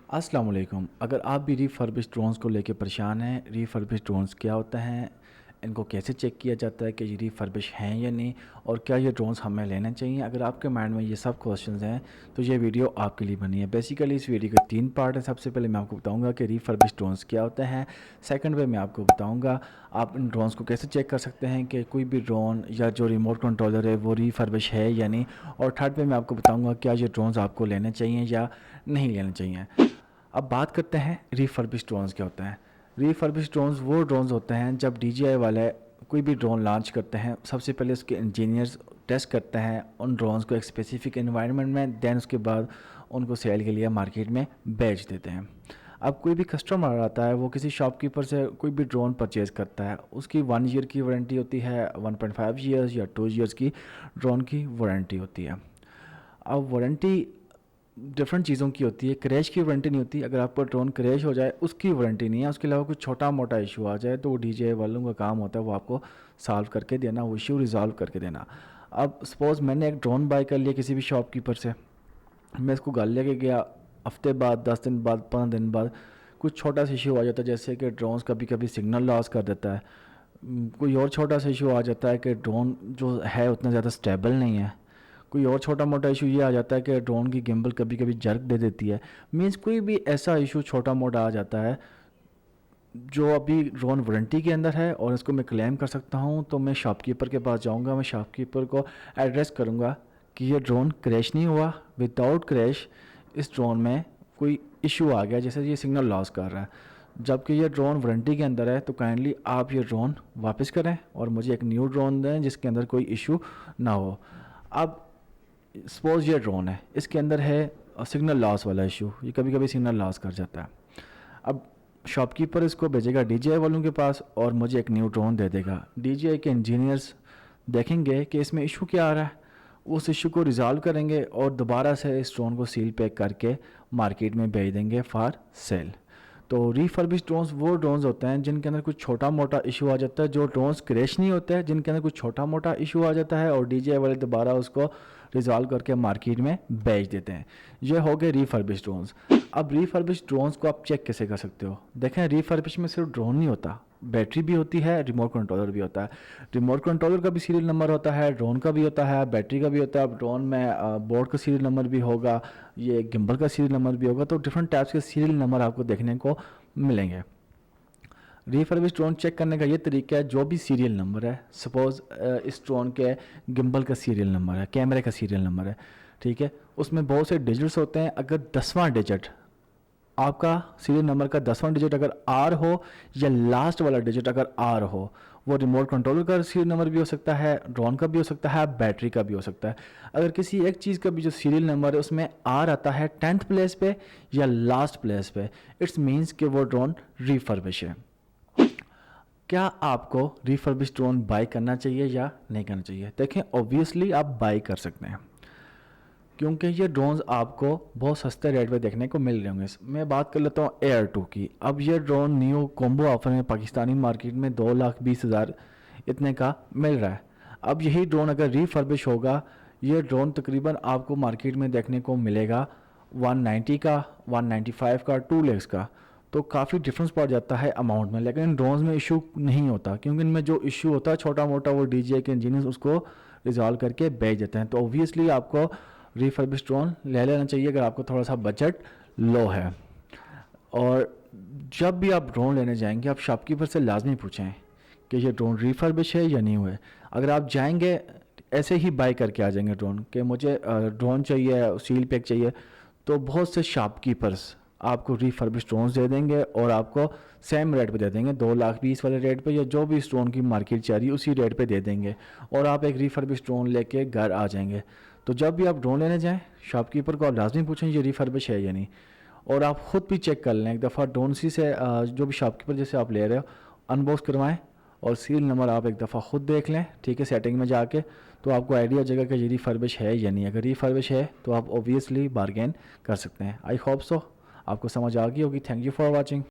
अस्सलाम वालेकुम। अगर आप भी रीफर्बिश्ड ड्रोन्स को लेके परेशान हैं, रीफर्बिश्ड ड्रोन्स क्या होता हैं, इनको कैसे चेक किया जाता है कि ये रीफर्बिश हैं या नहीं, और क्या ये ड्रोन्स हमें लेना चाहिए, अगर आपके माइंड में ये सब क्वेश्चंस हैं तो ये वीडियो आपके लिए बनी है। बेसिकली इस वीडियो के 3 पार्ट हैं। सबसे पहले मैं आपको बताऊंगा कि रीफर्बिश्ड ड्रोन्स क्या होते हैं। सेकंड वे मैं आपको बताऊंगा आप इन ड्रोन्स को कैसे चेक कर सकते हैं कि कोई भी ड्रोन या जो रिमोट कंट्रोलर है वो रीफर्बिश है या नहीं। और थर्ड पे मैं आपको बताऊँगा क्या ये ड्रोन्स आपको लेने चाहिए या नहीं लेने चाहिए। अब बात करते हैं रीफर्बिश्ड ड्रोन्स क्या होता है। रीफर्बिश्ड ड्रोन्स वो ड्रोन्स होते हैं जब DJI वाले कोई भी ड्रोन लॉन्च करते हैं, सबसे पहले उसके इंजीनियर्स टेस्ट करते हैं उन ड्रोन्स को एक स्पेसिफिक एनवायरनमेंट में, देन उसके बाद उनको सेल के लिए मार्केट में बेच देते हैं। अब कोई भी कस्टमर आता है, वो किसी शॉपकीपर से कोई भी ड्रोन परचेज़ करता है, उसकी 1 ईयर की वारंटी होती है, 1.5 ईयर्स या 2 ईयर्स की ड्रोन की वारंटी होती है। अब वारंटी डिफरेंट चीज़ों की होती है। क्रैश की वारंटी नहीं होती। अगर आपका ड्रोन क्रैश हो जाए उसकी वारंटी नहीं है। उसके अलावा कुछ छोटा मोटा इशू आ जाए तो वो DJI वालों का काम होता है वो आपको सॉल्व करके देना, वो इशू रिजॉल्व करके देना। अब सपोज़ मैंने एक ड्रोन बाय कर लिया किसी भी शॉपकीपर से, मैं इसको घर लेके गया, हफ्ते बाद, 10 दिन बाद, 15 दिन बाद कुछ छोटा सा इशू आ जाता है, जैसे कि ड्रोन्स कभी कभी सिग्नल लॉस कर देता है। कोई और छोटा सा इशू आ जाता है कि ड्रोन जो है उतना ज़्यादा स्टेबल नहीं है। कोई और छोटा मोटा इशू ये आ जाता है कि ड्रोन की गिम्बल कभी कभी जर्क दे देती है। मीन्स कोई भी ऐसा इशू छोटा मोटा आ जाता है जो अभी ड्रोन वारंटी के अंदर है और इसको मैं क्लेम कर सकता हूँ, तो मैं शॉपकीपर के पास जाऊँगा, मैं शॉपकीपर को एड्रेस करूँगा कि ये ड्रोन क्रैश नहीं हुआ, विदाउट क्रैश इस ड्रोन में कोई इशू आ गया, जैसे ये सिग्नल लॉस कर रहा है, जबकि ये ड्रोन वारंटी के अंदर है, तो काइंडली आप ये ड्रोन वापस करें और मुझे एक न्यू ड्रोन दें जिसके अंदर कोई इशू ना हो। अब सपोज ये ड्रोन है, इसके अंदर है सिग्नल लॉस वाला इशू, ये कभी कभी सिग्नल लॉस कर जाता है। अब शॉपकीपर इसको भेजेगा DJI वालों के पास और मुझे एक न्यू ड्रोन दे देगा। DJI के इंजीनियर्स देखेंगे कि इसमें इशू क्या आ रहा है, उस इशू को रिजॉल्व करेंगे और दोबारा से इस ड्रोन को सील पैक करके मार्केट में भेज देंगे फॉर सेल। तो रीफर्बिश्ड ड्रोन्स वो ड्रोन्स होते हैं जिनके अंदर कुछ छोटा मोटा इशू आ जाता है, जो ड्रोन्स क्रैश नहीं होते हैं, जिनके अंदर कुछ छोटा मोटा इशू आ जाता है और DJI वाले दोबारा उसको रिजॉल्व करके मार्केट में बेच देते हैं। ये हो गए रीफर्बिश्ड ड्रोन्स। अब रीफर्बिश्ड ड्रोन्स को आप चेक कैसे कर सकते हो? देखें, रीफर्बिश में सिर्फ ड्रोन नहीं होता, बैटरी भी होती है, रिमोट कंट्रोलर भी होता है। रिमोट कंट्रोलर का भी सीरियल नंबर होता है, ड्रोन का भी होता है, बैटरी का भी होता है। अब ड्रोन में बोर्ड का सीरियल नंबर भी होगा, ये गिम्बल का सीरियल नंबर भी होगा, तो डिफरेंट टाइप्स के सीरियल नंबर आपको देखने को मिलेंगे। रीफर्बिश ड्रोन चेक करने का ये तरीका है, जो भी सीरियल नंबर है, सपोज़ इस ड्रोन के गिम्बल का सीरियल नंबर है, कैमरे का सीरियल नंबर है, ठीक है, उसमें बहुत से डिजिट्स होते हैं। अगर 10वां डिजिट आपका सीरियल नंबर का 10वां डिजिट अगर R हो या लास्ट वाला डिजिट अगर R हो, वो रिमोट कंट्रोलर का सीरियल नंबर भी हो सकता है, ड्रोन का भी हो सकता है, बैटरी का भी हो सकता है। अगर किसी एक चीज़ का भी जो सीरियल नंबर है उसमें R आता है 10th प्लेस पे या लास्ट प्लेस पे, इट्स मीन्स कि वो ड्रोन रीफर्बिश है। क्या आपको रीफर्बिश ड्रोन बाय करना चाहिए या नहीं करना चाहिए? देखें, ऑब्वियसली आप बाय कर सकते हैं क्योंकि ये ड्रोन्स आपको बहुत सस्ते रेट पे देखने को मिल रहे होंगे। मैं बात कर लेता हूँ एयर 2 की। अब ये ड्रोन न्यू कॉम्बो ऑफर में पाकिस्तानी मार्केट में 2,20,000 इतने का मिल रहा है। अब यही ड्रोन अगर रीफर्बिश होगा, ये ड्रोन तकरीबन आपको मार्केट में देखने को मिलेगा 190 का, 195 का, 2 lakhs का। तो काफ़ी डिफरेंस पड़ जाता है अमाउंट में, लेकिन इन ड्रोन्स में इशू नहीं होता क्योंकि इनमें जो इशू होता है छोटा मोटा वो DJI के इंजीनियर्स उसको रिजॉल्व करके भेज देते हैं। तो ऑब्वियसली आपको रीफर्बिश ड्रोन ले लेना चाहिए अगर आपको थोड़ा सा बजट लो है। और जब भी आप ड्रोन लेने जाएंगे, आप शॉपकीपर से लाजमी पूछें कि ये ड्रोन रीफर्बिश है या नहीं हुआ है। अगर आप जाएंगे ऐसे ही बाय करके आ जाएंगे ड्रोन कि मुझे ड्रोन चाहिए, सील पैक चाहिए, तो बहुत से शॉपकीपर्स आपको रीफर्बिश ड्रोन्स दे देंगे और आपको सेम रेट पे दे देंगे, 2,20,000 वाले रेट पे, या जो भी इस ड्रोन की मार्केट जा रही है उसी रेट पे दे देंगे और आप एक रीफर्बिश ड्रोन लेके घर आ जाएंगे। तो जब भी आप ड्रोन लेने जाएं, शॉपकीपर को आप लाजमी पूछें ये रीफर्बिश है या नहीं, और आप ख़ुद भी चेक कर लें एक दफ़ा ड्रोन सी से, जो भी शॉपकीपर जैसे आप ले रहे हो अनबॉक्स करवाएं और सीरियल नंबर आप एक दफ़ा ख़ुद देख लें, ठीक है, सेटिंग में जाके, तो आपको आइडिया हो जाएगा कि ये रीफर्बिश है या नहीं। अगर रीफर्बिश है तो आप ऑब्वियसली बारगेन कर सकते हैं। आई होप सो आपको समझ आ गई होगी। Thank you for watching.